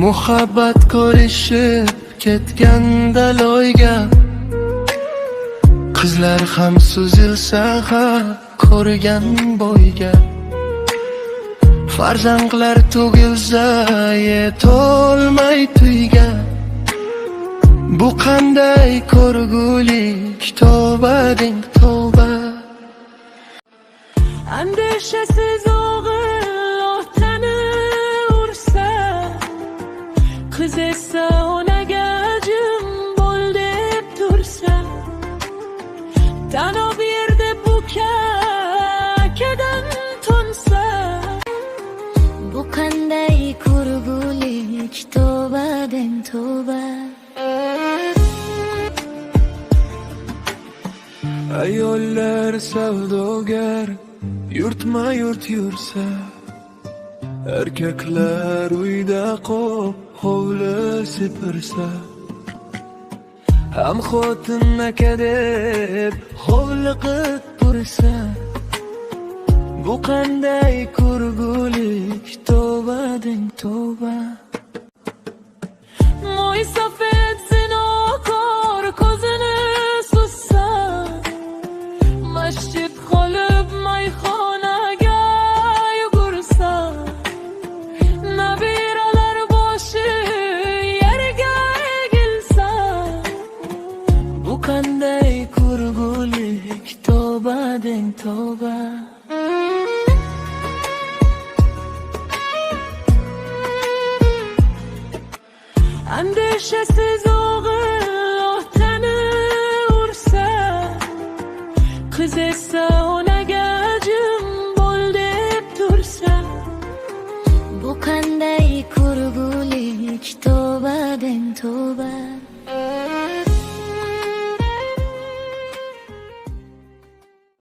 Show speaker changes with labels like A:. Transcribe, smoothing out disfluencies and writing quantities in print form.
A: muhabbat ko'rishib ketganda loyga, qizlar ham suzilsa har ko'rgan bo'yga. Farzandlar tug'ilsa yetolmay tuyga, bu qanday ko'rgulik, tavba deng tavba.
B: Andishasiz o'g'il otani ursa, qiz esa onaga jim bo'l deb tursa, tanob yerda bukadan to'nsa,
C: bu qanday ko'rgulik, tavba deng tavba.
A: Ayollar savdogar yurtma yurt yursa, erkaklar uyda qop hovli sepirsa, ham xotin aka deb hovliqib tursa, bu qanday ko'rgulik, tavba deng tavba.
B: mo'ysafet zinokor ko'zini sussa, masjid qolib mayxonaga yugursa, nabiralar boshi yerga egilsa,
A: Bu qanday ko'rgulik, tavba deng tavba.
B: andishasiz o'g'il otani ursa, qiz esa onaga jim bo'l deb tursa,
C: Bu qanday ko'rgulik, tavba deng tavba.